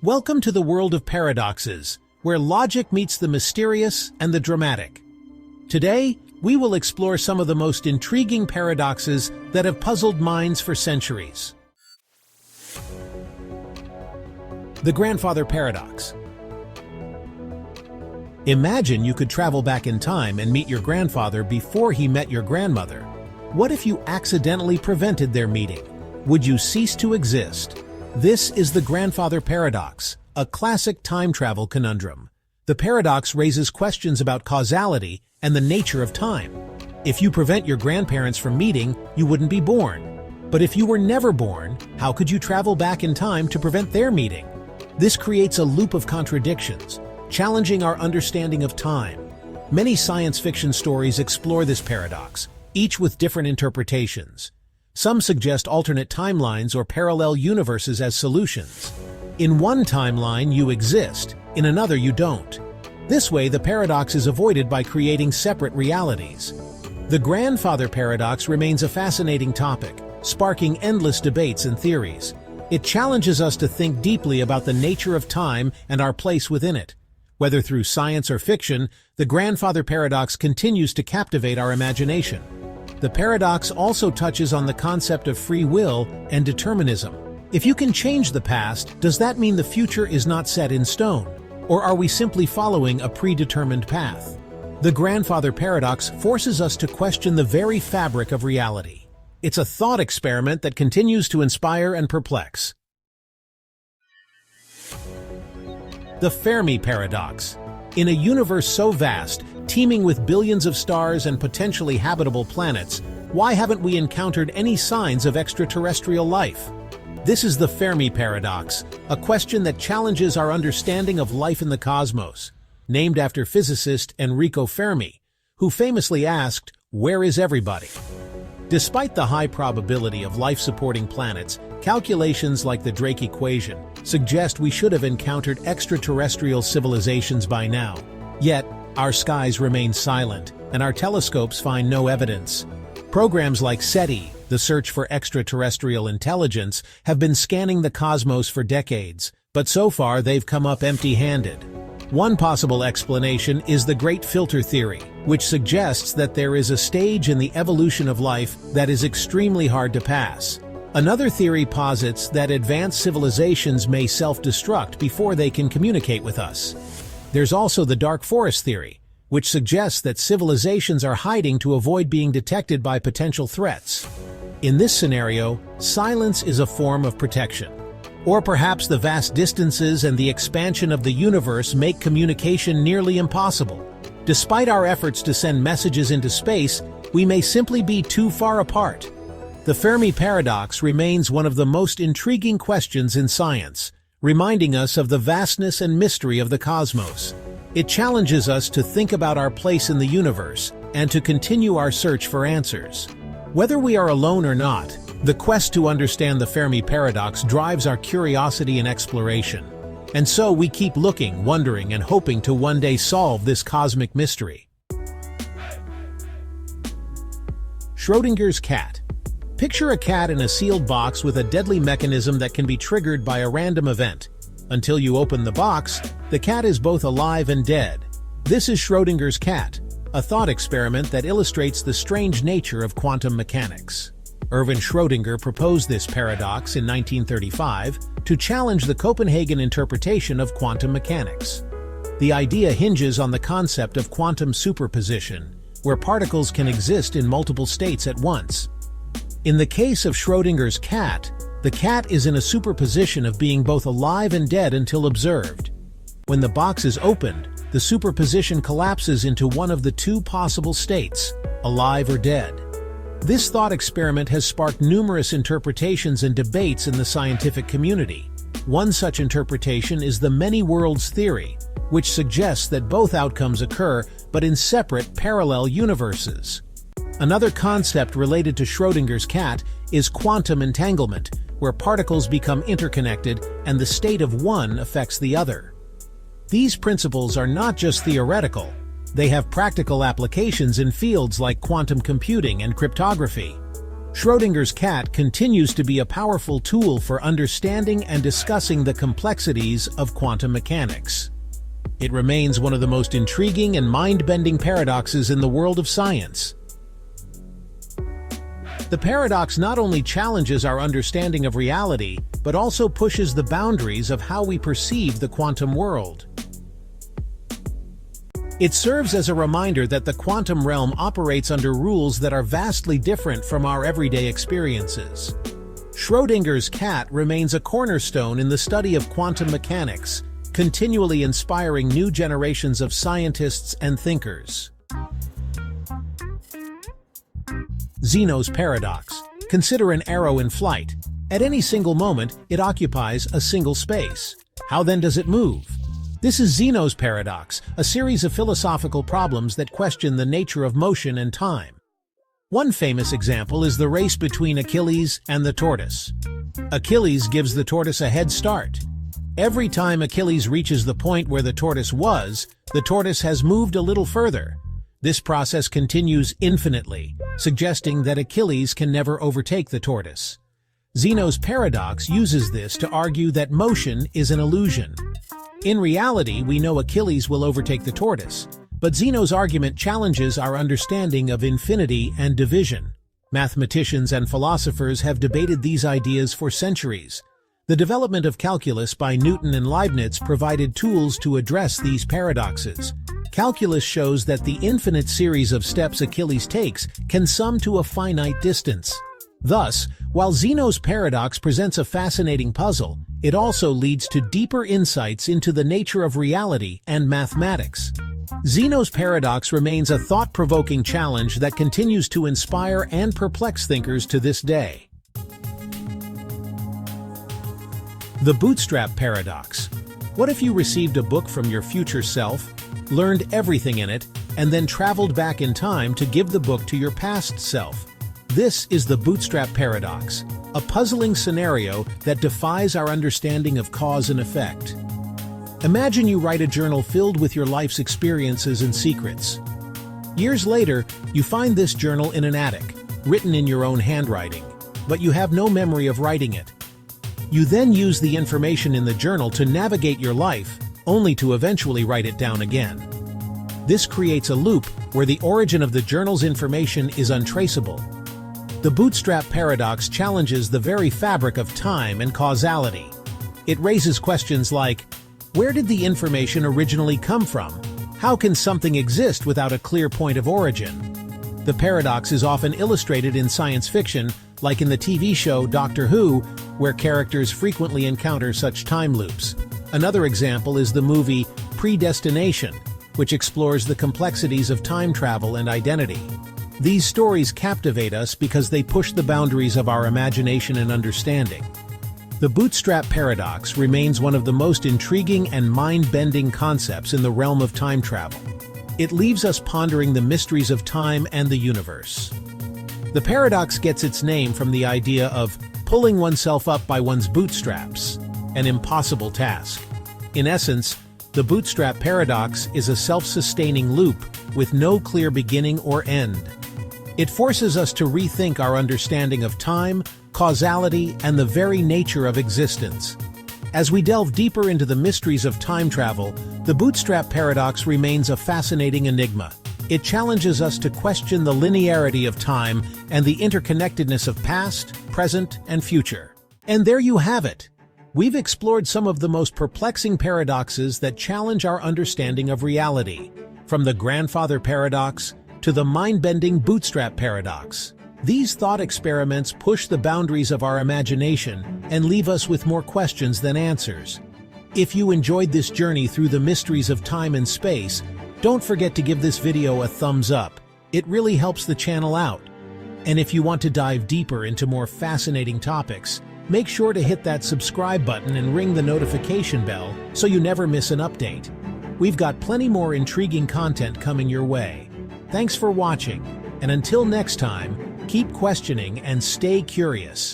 Welcome to the world of paradoxes, where logic meets the mysterious and the dramatic. Today, we will explore some of the most intriguing paradoxes that have puzzled minds for centuries. The Grandfather Paradox. Imagine you could travel back in time and meet your grandfather before he met your grandmother. What if you accidentally prevented their meeting? Would you cease to exist? This is the Grandfather Paradox, a classic time travel conundrum. The paradox raises questions about causality and the nature of time. If you prevent your grandparents from meeting, you wouldn't be born. But if you were never born, how could you travel back in time to prevent their meeting? This creates a loop of contradictions, challenging our understanding of time. Many science fiction stories explore this paradox, each with different interpretations. Some suggest alternate timelines or parallel universes as solutions. In one timeline, you exist, in another you don't. This way, the paradox is avoided by creating separate realities. The Grandfather Paradox remains a fascinating topic, sparking endless debates and theories. It challenges us to think deeply about the nature of time and our place within it. Whether through science or fiction, the Grandfather Paradox continues to captivate our imagination. The paradox also touches on the concept of free will and determinism. If you can change the past, does that mean the future is not set in stone? Or are we simply following a predetermined path? The Grandfather Paradox forces us to question the very fabric of reality. It's a thought experiment that continues to inspire and perplex. The Fermi Paradox. In a universe so vast, teeming with billions of stars and potentially habitable planets, why haven't we encountered any signs of extraterrestrial life? This is the Fermi Paradox, a question that challenges our understanding of life in the cosmos, named after physicist Enrico Fermi, who famously asked, "Where is everybody?" Despite the high probability of life-supporting planets, calculations like the Drake equation suggest we should have encountered extraterrestrial civilizations by now. Yet, our skies remain silent, and our telescopes find no evidence. Programs like SETI, the search for extraterrestrial intelligence, have been scanning the cosmos for decades, but so far they've come up empty-handed. One possible explanation is the Great Filter Theory, which suggests that there is a stage in the evolution of life that is extremely hard to pass. Another theory posits that advanced civilizations may self-destruct before they can communicate with us. There's also the Dark Forest Theory, which suggests that civilizations are hiding to avoid being detected by potential threats. In this scenario, silence is a form of protection. Or perhaps the vast distances and the expansion of the universe make communication nearly impossible. Despite our efforts to send messages into space, we may simply be too far apart. The Fermi Paradox remains one of the most intriguing questions in science, reminding us of the vastness and mystery of the cosmos. It challenges us to think about our place in the universe and to continue our search for answers. Whether we are alone or not, the quest to understand the Fermi Paradox drives our curiosity and exploration. And so we keep looking, wondering, and hoping to one day solve this cosmic mystery. Schrodinger's Cat. Picture a cat in a sealed box with a deadly mechanism that can be triggered by a random event. Until you open the box, the cat is both alive and dead. This is Schrodinger's cat, a thought experiment that illustrates the strange nature of quantum mechanics. Erwin Schrödinger proposed this paradox in 1935 to challenge the Copenhagen interpretation of quantum mechanics. The idea hinges on the concept of quantum superposition, where particles can exist in multiple states at once. In the case of Schrödinger's cat, the cat is in a superposition of being both alive and dead until observed. When the box is opened, the superposition collapses into one of the two possible states, alive or dead. This thought experiment has sparked numerous interpretations and debates in the scientific community. One such interpretation is the many worlds theory, which suggests that both outcomes occur, but in separate, parallel universes. Another concept related to Schrödinger's cat is quantum entanglement, where particles become interconnected and the state of one affects the other. These principles are not just theoretical, they have practical applications in fields like quantum computing and cryptography. Schrodinger's cat continues to be a powerful tool for understanding and discussing the complexities of quantum mechanics. It remains one of the most intriguing and mind-bending paradoxes in the world of science. The paradox not only challenges our understanding of reality, but also pushes the boundaries of how we perceive the quantum world. It serves as a reminder that the quantum realm operates under rules that are vastly different from our everyday experiences. Schrodinger's cat remains a cornerstone in the study of quantum mechanics, continually inspiring new generations of scientists and thinkers. Zenos Paradox. Consider an arrow in flight. At any single moment, it occupies a single space. How then does it move? This is Zenos Paradox, a series of philosophical problems that question the nature of motion and time. One famous example is the race between Achilles and the tortoise. Achilles gives the tortoise a head start. Every time Achilles reaches the point where the tortoise was, the tortoise has moved a little further. This process continues infinitely, suggesting that Achilles can never overtake the tortoise. Zenos Paradox uses this to argue that motion is an illusion. In reality, we know Achilles will overtake the tortoise, but Zenos' argument challenges our understanding of infinity and division. Mathematicians and philosophers have debated these ideas for centuries. The development of calculus by Newton and Leibniz provided tools to address these paradoxes. Calculus shows that the infinite series of steps Achilles takes can sum to a finite distance. Thus, while Zenos' paradox presents a fascinating puzzle, it also leads to deeper insights into the nature of reality and mathematics. Zenos' paradox remains a thought-provoking challenge that continues to inspire and perplex thinkers to this day. The Bootstrap Paradox. What if you received a book from your future self, learned everything in it, and then traveled back in time to give the book to your past self? This is the Bootstrap Paradox, a puzzling scenario that defies our understanding of cause and effect. Imagine you write a journal filled with your life's experiences and secrets. Years later, you find this journal in an attic, written in your own handwriting, but you have no memory of writing it. You then use the information in the journal to navigate your life, only to eventually write it down again. This creates a loop where the origin of the journal's information is untraceable. The Bootstrap Paradox challenges the very fabric of time and causality. It raises questions like, where did the information originally come from? How can something exist without a clear point of origin? The paradox is often illustrated in science fiction, like in the TV show Doctor Who, where characters frequently encounter such time loops. Another example is the movie Predestination, which explores the complexities of time travel and identity. These stories captivate us because they push the boundaries of our imagination and understanding. The Bootstrap Paradox remains one of the most intriguing and mind-bending concepts in the realm of time travel. It leaves us pondering the mysteries of time and the universe. The paradox gets its name from the idea of pulling oneself up by one's bootstraps, an impossible task. In essence, the Bootstrap Paradox is a self-sustaining loop with no clear beginning or end. It forces us to rethink our understanding of time, causality, and the very nature of existence. As we delve deeper into the mysteries of time travel, the Bootstrap Paradox remains a fascinating enigma. It challenges us to question the linearity of time and the interconnectedness of past, present, and future. And there you have it. We've explored some of the most perplexing paradoxes that challenge our understanding of reality, from the grandfather paradox to the mind-bending Bootstrap Paradox. These thought experiments push the boundaries of our imagination and leave us with more questions than answers. If you enjoyed this journey through the mysteries of time and space, don't forget to give this video a thumbs up. It really helps the channel out. And if you want to dive deeper into more fascinating topics, make sure to hit that subscribe button and ring the notification bell so you never miss an update. We've got plenty more intriguing content coming your way. Thanks for watching, and until next time, keep questioning and stay curious.